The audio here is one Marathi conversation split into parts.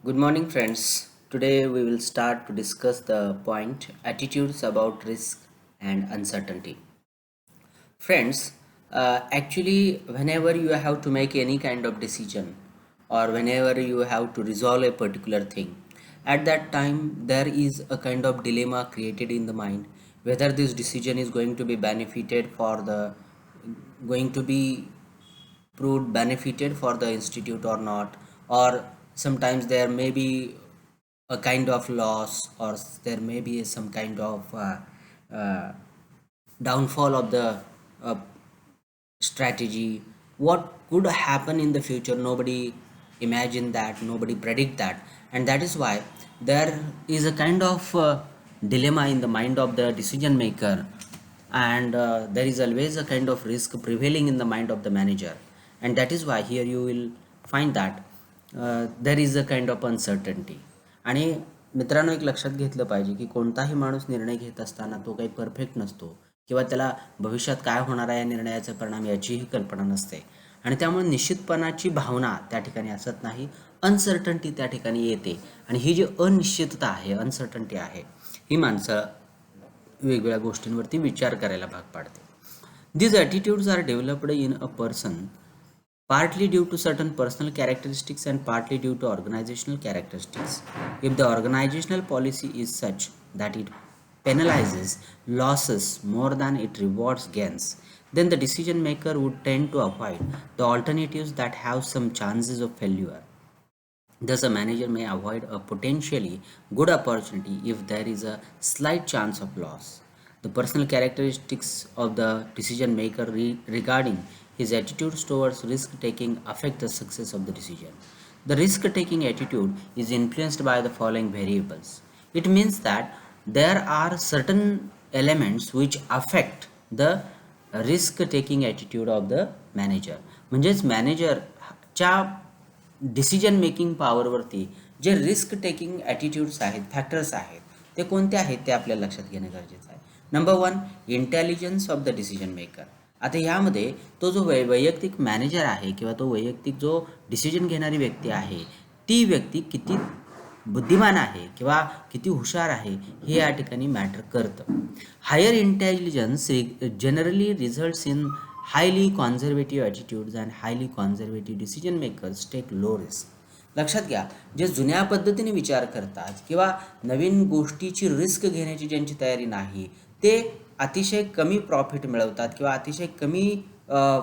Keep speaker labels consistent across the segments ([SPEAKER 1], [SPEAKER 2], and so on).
[SPEAKER 1] Good morning, friends. Today we will start to discuss the point attitudes about risk and uncertainty. Friends, actually, whenever you have to make any kind of decision or whenever you have to resolve a particular thing, at that time there is a kind of dilemma created in the mind whether this decision is going to be benefited for the going to be proved benefited for the institute or not, or sometimes there may be a kind of loss, or there may be some kind of uh, downfall of the uh, strategy. What could happen in the future, nobody imagine that, nobody predict that, and that is why there is a kind of dilemma in the mind of the decision maker, and there is always a kind of risk prevailing in the mind of the manager, and that is why here you will find that there is a kind of uncertainty. आणि मित्रांनो, एक लक्षात घेतलं पाहिजे की कोणताही माणूस निर्णय घेत असताना तो काही परफेक्ट नसतो किंवा त्याला भविष्यात काय होणार आहे या निर्णयाचा परिणाम याचीही कल्पना नसते, आणि त्यामुळे निश्चितपणाची भावना त्या ठिकाणी असत नाही, अनसर्टन्टी त्या ठिकाणी येते. आणि ही जी अनिश्चितता आहे, अनसर्टन्टी आहे, ही माणसं वेगवेगळ्या गोष्टींवरती विचार करायला भाग पाडते. These attitudes are developed in a person partly due to certain personal characteristics and partly due to organizational characteristics. If the organizational policy is such that it penalizes losses more than it rewards gains, then the decision maker would tend to avoid the alternatives that have some chances of failure. Thus, a manager may avoid a potentially good opportunity if there is a slight chance of loss. The personal characteristics of the decision maker regarding his attitudes towards risk taking affect the success of the decision. The risk taking attitude is influenced by the following variables. It means that there are certain elements which affect the risk taking attitude of the manager. म्हणजेच मॅनेजरच्या डिसिजन मेकिंग पॉवरवरती जे रिस्क टेकिंग ॲटिट्यूड्स आहेत, फॅक्टर्स आहेत, ते कोणते आहेत ते आपल्याला लक्षात घेणं गरजेचं आहे. Number 1, intelligence of the decision maker. आता यामध्ये तो जो वैयक्तिक मॅनेजर आहे किंवा तो वैयक्तिक जो डिसिजन घेणारी व्यक्ती आहे, ती व्यक्ती किती बुद्धिमान आहे किंवा किती हुशार आहे हे या ठिकाणी मॅटर करतं. Higher intelligence generally results in highly conservative attitudes and highly conservative decision makers take low risk. लक्षात घ्या, जे जुन्या पद्धतीने विचार करतात किंवा नवीन गोष्टीची रिस्क घेण्याची ज्यांची तयारी नाही, ते अतिशय कमी प्रॉफिट मिळवतात किंवा अतिशय कमी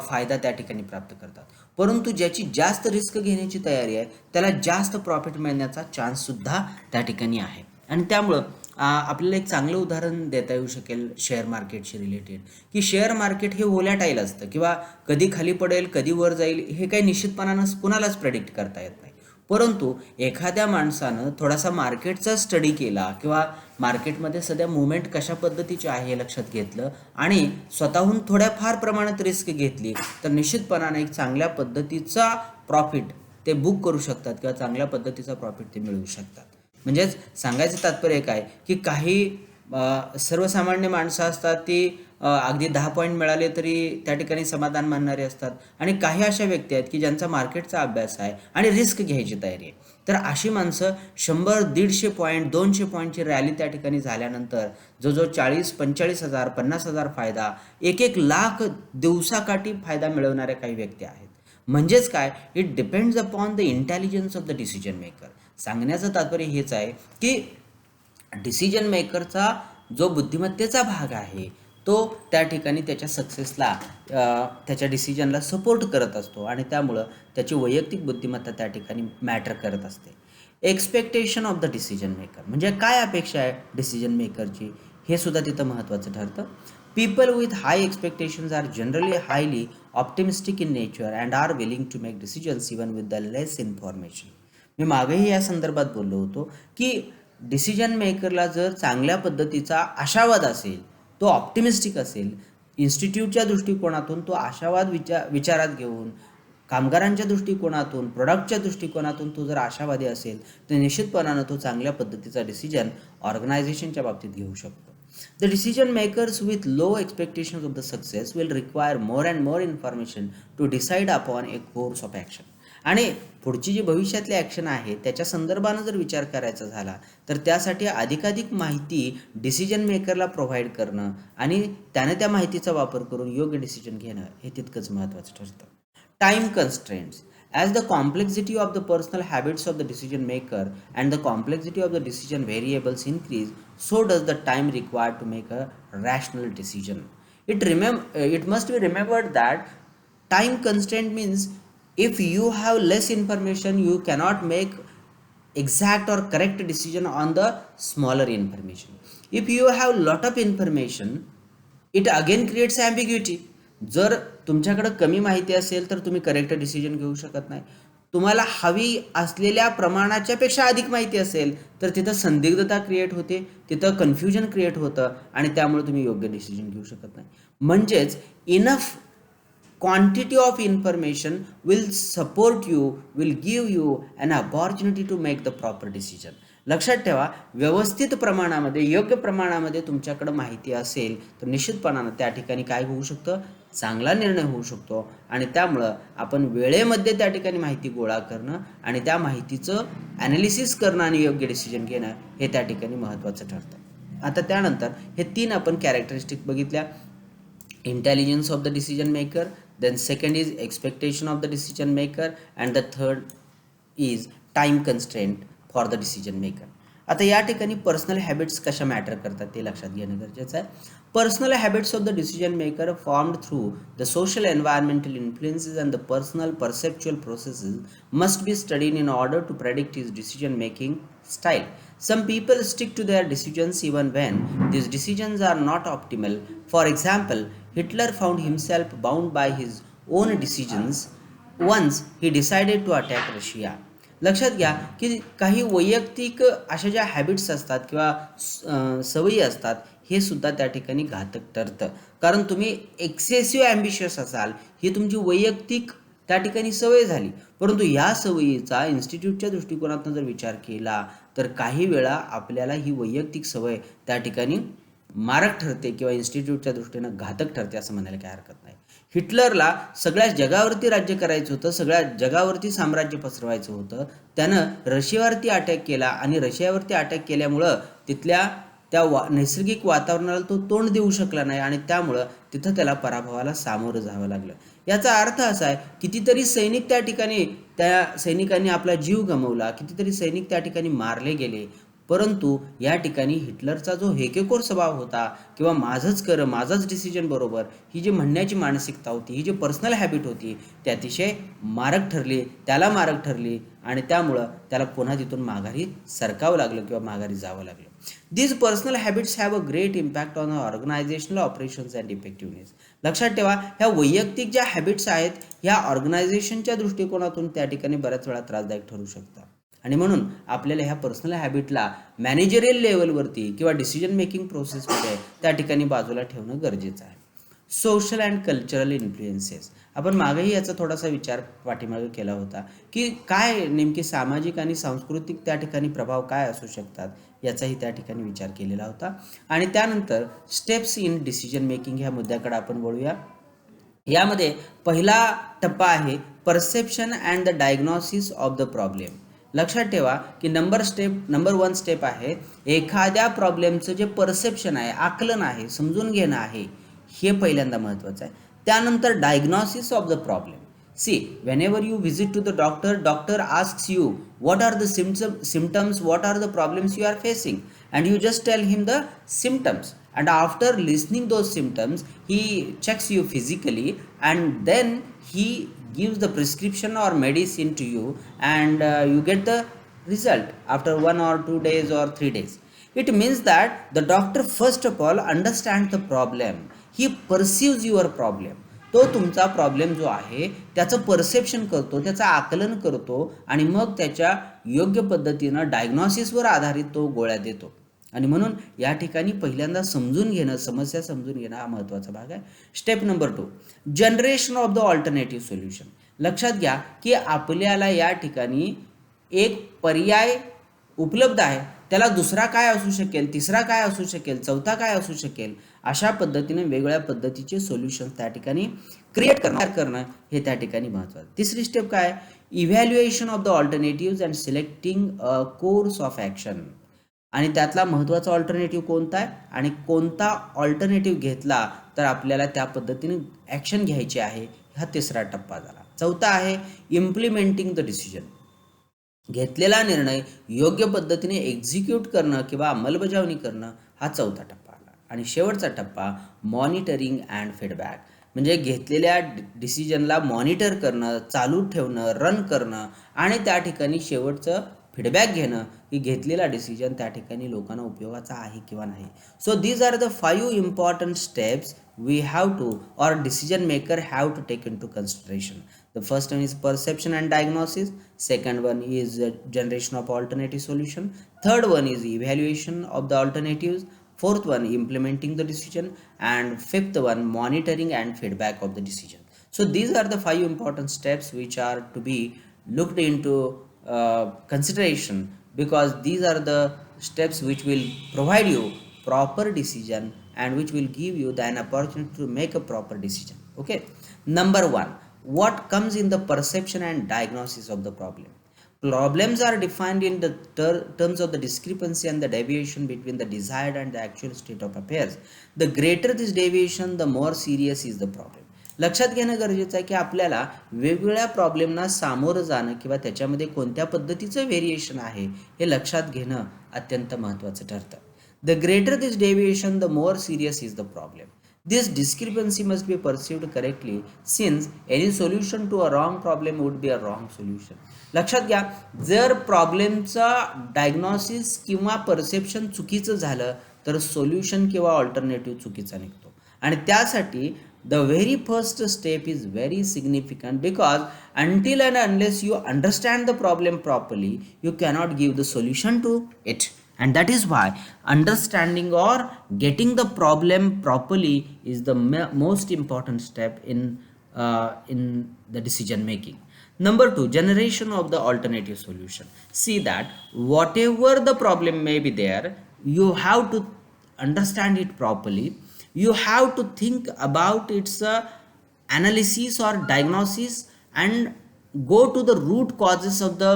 [SPEAKER 1] फायदा त्या ठिकाणी प्राप्त करतात. परंतु ज्याची जास्त रिस्क घेण्याची तयारी आहे त्याला जास्त प्रॉफिट मिळण्याचा चान्ससुद्धा त्या ठिकाणी आहे. आणि त्यामुळं आपल्याला एक चांगलं उदाहरण देता येऊ शकेल शेअर मार्केटशी रिलेटेड, की शेअर मार्केट हे व्होलॅटाईल असतं किंवा कधी खाली पडेल कधी वर जाईल हे काही निश्चितपणानं कुणालाच प्रेडिक्ट करता येत नाही. परंतु एखाद्या माणसानं थोडासा मार्केटचा स्टडी केला किंवा मार्केटमध्ये सध्या मुवमेंट कशा पद्धतीची आहे हे लक्षात घेतलं आणि स्वतःहून थोड्या फार प्रमाणात रिस्क घेतली तर निश्चितपणाने एक चांगल्या पद्धतीचा प्रॉफिट ते बुक करू शकतात किंवा चांगल्या पद्धतीचा प्रॉफिट ते मिळवू शकतात. म्हणजेच सांगायचं तात्पर्य काय की काही सर्वसामान्य माणसं असतात ती अगदी 10 पॉईंट मिळाले तरी त्या ठिकाणी समाधान मानणारे असतात, आणि काही अशा व्यक्ती आहेत की ज्यांचा मार्केटचा अभ्यास आहे आणि रिस्क घ्यायची तयारी आहे. तर अशी माणसं 100, 150 पॉईंट, 200 पॉईंटची रॅली त्या ठिकाणी झाल्यानंतर जो जो 40-45 हजार, 50,000 फायदा, 1-1 लाख दिवसाकाठी फायदा मिळवणाऱ्या काही व्यक्ती आहेत. म्हणजेच काय, it depends upon the intelligence of the decision maker. सांगण्याचं तात्पर्य हेच आहे की डिसिजन मेकरचा जो बुद्धिमत्तेचा भाग आहे तो त्या ठिकाणी त्याच्या सक्सेसला, त्याच्या डिसिजनला सपोर्ट करत असतो, आणि त्यामुळं त्याची वैयक्तिक बुद्धिमत्ता त्या ठिकाणी मॅटर करत असते. Expectation of the decision maker म्हणजे काय अपेक्षा आहे डिसिजन मेकरची, हे सुद्धा तिथं महत्त्वाचं ठरतं. People with high expectations are generally highly optimistic in nature and are willing to make decisions even with the less information. मी मागेही या संदर्भात बोललो होतो की डिसिजन मेकरला जर चांगल्या पद्धतीचा आशावाद असेल, तो ऑप्टिमिस्टिक असेल, इन्स्टिट्यूटच्या दृष्टिकोनातून तो आशावाद विचारात घेऊन, कामगारांच्या दृष्टिकोनातून, प्रोडक्टच्या दृष्टिकोनातून तो जर आशावादी असेल तर निश्चितपणानं तो चांगल्या पद्धतीचा डिसिजन ऑर्गनायझेशनच्या बाबतीत घेऊ शकतो. The decision makers with low expectations of the success will require more and more information to decide upon a course of action. आणि पुढची जी भविष्यातली ॲक्शन आहे त्याच्या संदर्भानं जर विचार करायचा झाला तर त्यासाठी अधिकाधिक माहिती डिसिजन मेकरला प्रोव्हाइड करणं आणि त्याने त्या माहितीचा वापर करून योग्य डिसिजन घेणं हे तितकंच महत्त्वाचं ठरतं. Time constraints. As the complexity of the personal habits of the decision maker and the complexity of the decision variables increase, so does the time required to make a rational decision. It must be remembered that time constraint means if you have less information, you cannot make exact or correct decision on the smaller information. If you have lot of information, it again creates ambiguity. जर तुमच्याकडे कमी माहिती असेल तर तुम्ही करेक्ट डिसिजन घेऊ शकत नाही. तुम्हाला हवी असलेल्या प्रमाणाच्या पेक्षा अधिक माहिती असेल तर तिथं संदिग्धता क्रिएट होते, तिथं कन्फ्युजन क्रिएट होतं आणि त्यामुळे तुम्ही योग्य डिसिजन घेऊ शकत नाही. म्हणजेच enough quantity of information will support you, will give you an opportunity to make the proper decision. लक्षात ठेवा, व्यवस्थित प्रमाणामध्ये योग्य प्रमाणामध्ये तुमच्याकडे माहिती असेल तर निश्चितपणानं त्या ठिकाणी काय होऊ शकतं, चांगला निर्णय होऊ शकतो आणि त्यामुळं आपण वेळेमध्ये त्या ठिकाणी माहिती गोळा करणं आणि त्या माहितीचं ॲनालिसिस करणं आणि योग्य डिसिजन घेणं हे त्या ठिकाणी महत्त्वाचं ठरतं. आता त्यानंतर हे 3 आपण कॅरेक्टरिस्टिक बघितल्या. Intelligence of the decision maker, then second is expectation of the decision maker and the third is time constraint for the decision maker. आता या ठिकाणी पर्सनल हॅबिट्स कशा मॅटर करतात ते लक्षात घेणं गरजेचं आहे. Personal habits of the decision maker formed through the social environmental influences and the personal perceptual processes must be studied in order to predict his decision making style. Some people stick to their decisions even when these decisions are not optimal. For example, Hitler found himself bound by his own decisions once he decided to attack Russia. लक्षात घ्या की काही वैयक्तिक अशा ज्या हॅबिट्स असतात किंवा सवयी असतात हे सुद्धा त्या ठिकाणी घातक ठरतं. कारण तुम्ही एक्सेसिव्ह ॲम्बिशियस असाल, ही तुमची वैयक्तिक त्या ठिकाणी सवय झाली, परंतु या सवयीचा इन्स्टिट्यूटच्या दृष्टिकोनातून जर विचार केला तर काही वेळा आपल्याला ही वैयक्तिक सवय त्या ठिकाणी मारक ठरते किंवा इन्स्टिट्यूटच्या दृष्टीनं घातक ठरते असं म्हणायला काही हरकत नाही. हिटलरला सगळ्या जगावरती राज्य करायचं होतं, सगळ्या जगावरती साम्राज्य पसरवायचं होतं. त्यानं रशियावरती अटॅक केला आणि रशियावरती अटॅक केल्यामुळं तिथल्या त्या नैसर्गिक वातावरणाला तो तोंड देऊ शकला नाही आणि त्यामुळं तिथं त्याला पराभवाला सामोरं जावं लागलं. याचा अर्थ असा आहे, कितीतरी सैनिक त्या ठिकाणी त्या सैनिकांनी आपला जीव गमावला, कितीतरी सैनिक त्या ठिकाणी मारले गेले, परंतु या ठिकाणी हिटलरचा जो हेकेखोर स्वभाव होता किंवा माझंच कर माझंच डिसिजन बरोबर ही जी म्हणण्याची मानसिकता होती, ही जी पर्सनल हॅबिट होती ती अतिशय मारक ठरली आणि त्यामुळं त्याला पुन्हा तिथून माघारी सरकावं लागलं किंवा माघारी जावं लागलं. These personal habits have a great impact on our organizational operations and effectiveness. लक्षात ठेवा, ह्या वैयक्तिक ज्या हॅबिट्स आहेत ह्या ऑर्गनायझेशनच्या दृष्टिकोनातून त्या ठिकाणी बऱ्याच वेळा त्रासदायक ठरू शकतात आणि म्हणून आपल्याला ह्या पर्सनल हॅबिटला मॅनेजरियल लेवलवरती किंवा डिसिजन मेकिंग प्रोसेसमध्ये त्या ठिकाणी बाजूला ठेवणं गरजेचं आहे. सोशल अँड कल्चरल इन्फ्लुएन्सेस, आपण मागेही याचा थोडासा विचार पाठीमागे केला होता की काय नेमके सामाजिक आणि सांस्कृतिक त्या ठिकाणी प्रभाव काय असू शकतात याचाही त्या ठिकाणी विचार केलेला होता. आणि त्यानंतर स्टेप्स इन डिसिजन मेकिंग ह्या मुद्द्याकडे आपण वळूया. यामध्ये पहिला टप्पा आहे perception and the diagnosis of the problem. लक्षात ठेवा की नंबर 1 स्टेप आहे एखाद्या प्रॉब्लेमचं जे परसेप्शन आहे, आकलन आहे, समजून घेणं आहे, हे पहिल्यांदा महत्त्वाचं आहे. त्यानंतर diagnosis of the problem. See, whenever you visit to the doctor asks you what are the symptoms, what are the problems you are facing, and you just tell him the symptoms, and after listening those symptoms he checks you physically and then he gives the prescription or medicine to you and you get the result after 1 or 2 days or 3 days. It means that the doctor first of all understands the problem, he perceives your problem. तो तुमचा प्रॉब्लेम जो आहे त्याचं परसेप्शन करतो, त्याचं आकलन करतो आणि मग त्याच्या योग्य पद्धतीनं डायग्नॉसिसवर आधारित तो गोळ्या देतो. आणि म्हणून या ठिकाणी पहिल्यांदा समस्या समजून घेणं हा महत्त्वाचा भाग आहे. Step number 2, generation of the alternative solution. लक्षात घ्या की आपल्याला या ठिकाणी एक पर्याय उपलब्ध आहे, त्याला दुसरा काय असू शकेल, तिसरा काय असू शकेल, चौथा काय असू शकेल, अशा पद्धतीने वेगवेगळ्या पद्धतीचे सोल्युशन त्या ठिकाणी क्रिएट करणं हे त्या ठिकाणी महत्त्वाचं. तिसरी स्टेप काय, evaluation of the alternatives and selecting a course of action. आणि त्यातला महत्त्वाचा ऑल्टरनेटिव्ह कोणता आहे आणि कोणता ऑल्टरनेटिव्ह घेतला तर आपल्याला त्या पद्धतीने ॲक्शन घ्यायची आहे, हा तिसरा टप्पा झाला. चौथा आहे इम्प्लिमेंटिंग द डिसिजन. घेतलेला निर्णय योग्य पद्धतीने एक्झिक्यूट करणं किंवा अंमलबजावणी करणं, हा चौथा टप्पा आला. आणि शेवटचा टप्पा मॉनिटरिंग अँड फीडबॅक, म्हणजे घेतलेल्या डिसिजनला मॉनिटर करणं, चालू ठेवणं, रन करणं आणि त्या ठिकाणी शेवटचं फीडबॅक घेणं की घेतलेला डिसिजन त्या ठिकाणी लोकांना उपयोगाचा आहे किंवा नाही. So these are the 5 important steps we have to, or decision maker have to take into consideration. The first one is perception and diagnosis, second one is generation of alternative solution, third one is evaluation of the alternatives, fourth one implementing the decision, and fifth one monitoring and feedback of the decision. So these are the 5 important steps which are to be looked into consideration, because these are the steps which will provide you proper decision and which will give you an opportunity to make a proper decision. Okay, number 1, what comes in the perception and diagnosis of the problem. Problems are defined in the terms of the discrepancy and the deviation between the desired and the actual state of affairs. The greater this deviation, the more serious is the problem. लक्षात घेणं गरजेचं आहे की आपल्याला वेगवेगळ्या प्रॉब्लेमना सामोरं जाणं किंवा त्याच्यामध्ये कोणत्या पद्धतीचं व्हेरिएशन आहे हे लक्षात घेणं अत्यंत महत्त्वाचं ठरतं. The greater this deviation, the more serious is the problem. This discrepancy must be perceived correctly, since any solution to a wrong problem would be a wrong solution. लक्षात घ्या, जर प्रॉब्लेमचा डायग्नॉसिस किंवा परसेप्शन चुकीचं झालं तर सोल्युशन किंवा ऑल्टरनेटिव्ह चुकीचा निघतो. आणि त्यासाठी the very first step is very significant, because until and unless you understand the problem properly, you cannot give the solution to it. And that is why understanding or getting the problem properly is the most important step in the decision making. Number 2, generation of the alternative solution. See that whatever the problem may be there, you have to understand it properly. You have to think about its analysis or diagnosis and go to the root causes of the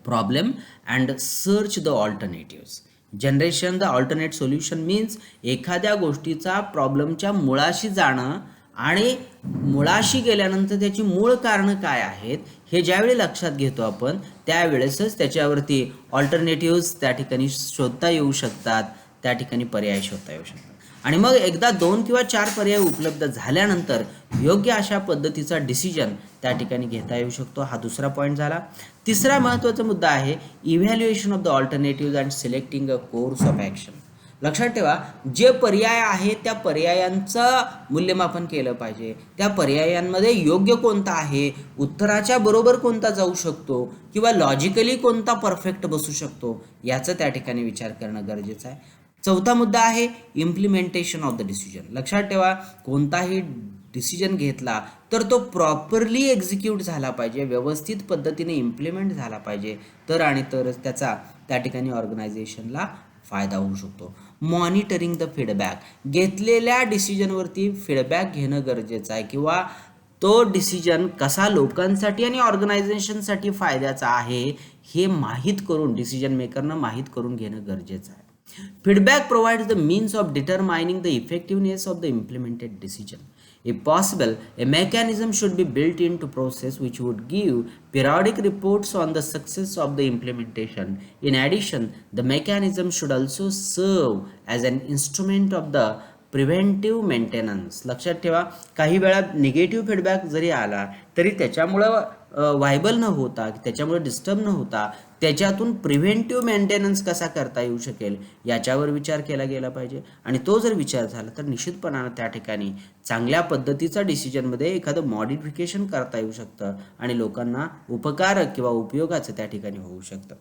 [SPEAKER 1] problem and search the alternatives. Generation the alternate solution means एखाद्या गोष्टीचा प्रॉब्लेमच्या मुळाशी जाणं आणि मुळाशी गेल्यानंतर त्याची मूळ कारणं काय आहेत हे ज्यावेळी लक्षात घेतो आपण, त्यावेळेसच त्याच्यावरती ऑल्टरनेटिव्स त्या ठिकाणी शोधता येऊ शकतात, त्या ठिकाणी पर्याय शोधता येऊ शकतात. आणि मग एकदा 2 किंवा 4 पर्याय उपलब्ध झाल्यानंतर योग्य अशा पद्धतीचा डिसिजन त्या ठिकाणी घेता येऊ शकतो. हा दुसरा पॉईंट झाला. तिसरा महत्त्वाचा मुद्दा आहे evaluation of the alternatives and selecting a course of action. लक्षात ठेवा, जे पर्याय आहेत त्या पर्यायांचं मूल्यमापन केलं पाहिजे. त्या पर्यायांमध्ये योग्य कोणता आहे, उत्तराच्या बरोबर कोणता जाऊ शकतो किंवा लॉजिकली कोणता परफेक्ट बसू शकतो, याचं त्या ठिकाणी विचार करणं गरजेचं आहे. चौथा मुद्दा आहे इम्प्लिमेंटेशन ऑफ द डिसिजन. लक्षात ठेवा, कोणताही डिसिजन घेतला तर तो प्रॉपरली एक्झिक्यूट झाला पाहिजे, व्यवस्थित पद्धतीने इम्प्लिमेंट झाला पाहिजे, तर आणि तरच त्याचा त्या ठिकाणी ऑर्गनायझेशनला फायदा होऊ शकतो. मॉनिटरिंग द फीडबॅक, घेतलेल्या डिसिजनवरती फीडबॅक घेणं गरजेचं आहे किंवा तो डिसिजन कसा लोकांसाठी आणि ऑर्गनायझेशनसाठी फायद्याचा आहे हे माहीत करून डिसिजन मेकरनं माहीत करून घेणं गरजेचं आहे. Feedback provides the means of determining the effectiveness of the implemented decision. If possible, a mechanism should be built into process which would give periodic reports on the success of the implementation. In addition, the mechanism should also serve as an instrument of the preventive maintenance. लक्षात ठेवा, काही वेळा निगेटिव्ह फीडबॅक जरी आला तरी त्याच्यामुळं व्हायबल न होता, त्याच्यामुळे डिस्टर्ब न होता, त्याच्यातून प्रिव्हेंटिव्ह मेंटेनन्स कसा करता येऊ शकेल याच्यावर विचार केला गेला पाहिजे. आणि तो जर विचार झाला तर निश्चितपणानं त्या ठिकाणी चांगल्या पद्धतीचा डिसिजनमध्ये एखादं मॉडिफिकेशन करता येऊ शकतं आणि लोकांना उपकारक किंवा उपयोगाचं त्या ठिकाणी होऊ शकतं.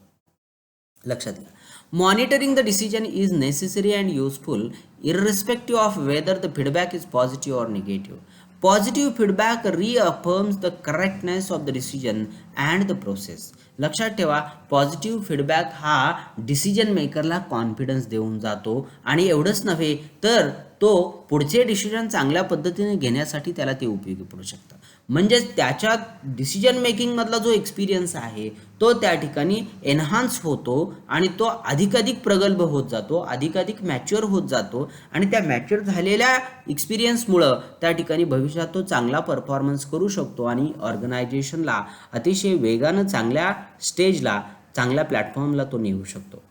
[SPEAKER 1] लक्षात घ्या, monitoring the decision is necessary and useful irrespective of whether the feedback is positive or negative. Positive feedback reaffirms the correctness of the decision and the process. लक्षात ठेवा, पॉझिटिव्ह फीडबॅक हा डिसिजन मेकरला कॉन्फिडन्स देऊन जातो आणि एवढंच नव्हे तर तो पुढचे डिसिजन चांगल्या पद्धतीने घेण्यासाठी त्याला ते उपयोगी पडू शकतं. म्हणजेच त्याच्या डिसिजन मेकिंगमधला जो एक्सपिरियन्स आहे तो त्या ठिकाणी एन्हान्स होतो आणि तो अधिकाधिक प्रगल्भ होत जातो, अधिकाधिक मॅच्युअर होत जातो आणि त्या मॅच्युअर झालेल्या एक्सपिरियन्समुळं त्या ठिकाणी भविष्यात तो चांगला परफॉर्मन्स करू शकतो आणि ऑर्गनायझेशनला अतिशय वेगानं चांगल्या स्टेजला, चांगल्या प्लॅटफॉर्मला तो नेऊ शकतो.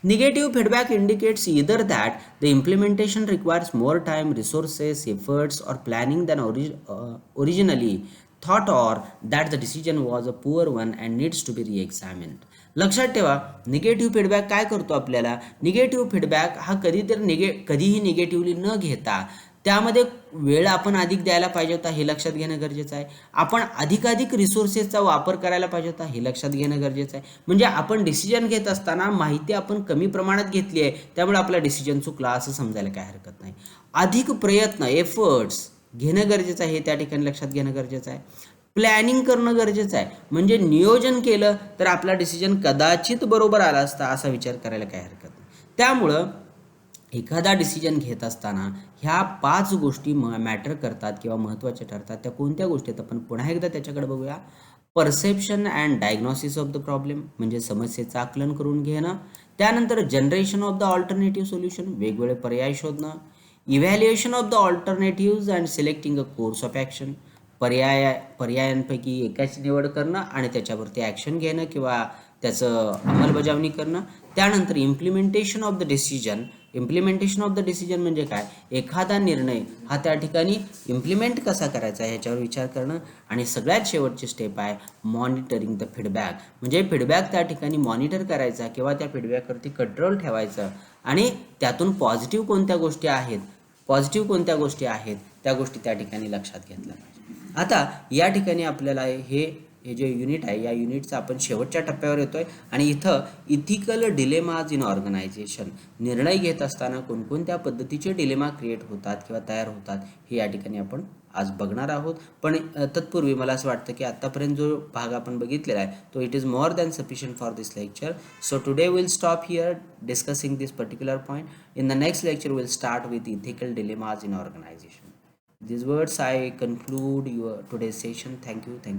[SPEAKER 1] Negative feedback indicates either that the implementation requires more time, resources, efforts, or planning than originally thought, or that the decision was a poor one and needs to be re-examined. लक्षात ठेवा, निगेटिव्ह फीडबॅक काय करतो आपल्याला. निगेटिव्ह फीडबॅक हा कधीही निगेटिव्हली न घेता त्यामध्ये वेळ आपण अधिक द्यायला पाहिजे होता हे लक्षात घेणं गरजेचं आहे. आपण अधिकाधिक रिसोर्सेसचा वापर करायला पाहिजे होता हे लक्षात घेणं गरजेचं आहे. म्हणजे आपण डिसिजन घेत असताना माहिती आपण कमी प्रमाणात घेतली आहे त्यामुळे आपला डिसिजन चुकला असं समजायला काय हरकत नाही. अधिक प्रयत्न, एफर्ट्स घेणं गरजेचं आहे हे त्या ठिकाणी लक्षात घेणं गरजेचं आहे. प्लॅनिंग करणं गरजेचं आहे. म्हणजे नियोजन केलं तर आपला डिसिजन कदाचित बरोबर आला असता असा विचार करायला काय हरकत नाही. त्यामुळं एखादा डिसिजन घेत असताना ह्या 5 गोष्टी मॅटर करतात किंवा महत्त्वाच्या ठरतात. त्या कोणत्या गोष्टी आहेत आपण पुन्हा एकदा त्याच्याकडे बघूया. Perception and diagnosis of the problem म्हणजे समस्येचं आकलन करून घेणं. त्यानंतर generation of the alternative solution वेगवेगळे पर्याय शोधणं. Evaluation of the alternatives and selecting a course of action पर्यायांपैकी एकाची निवड करणं आणि त्याच्यावरती ॲक्शन घेणं किंवा त्याचं अंमलबजावणी करणं. त्यानंतर इम्प्लिमेंटेशन ऑफ द डिसिजन म्हणजे काय, एखादा निर्णय हा त्या ठिकाणी इम्प्लिमेंट कसा करायचा ह्याच्यावर विचार करणं. आणि सगळ्यात शेवटची स्टेप आहे मॉनिटरिंग द फीडबॅक म्हणजे फीडबॅक त्या ठिकाणी मॉनिटर करायचा किंवा त्या फीडबॅकवरती कंट्रोल ठेवायचं आणि त्यातून पॉझिटिव्ह कोणत्या गोष्टी आहेत त्या गोष्टी त्या ठिकाणी लक्षात घेतल्या पाहिजे. आता या ठिकाणी आपल्याला हे जे युनिट आहे या युनिटचा आपण शेवटच्या टप्प्यावर येतोय आणि इथं इथिकल डिलेमाज इन ऑर्गनायझेशन निर्णय घेत असताना कोणकोणत्या पद्धतीचे डिलेमा क्रिएट होतात किंवा तयार होतात हे या ठिकाणी आपण आज बघणार आहोत. पण तत्पूर्वी मला असं वाटतं की आत्तापर्यंत जो भाग आपण बघितलेला आहे तो it is more than sufficient for this lecture. So today will stop here discussing this particular point. In the next lecture we'll start with ethical dilemmas in organization. These words I conclude your today's session. Thank you.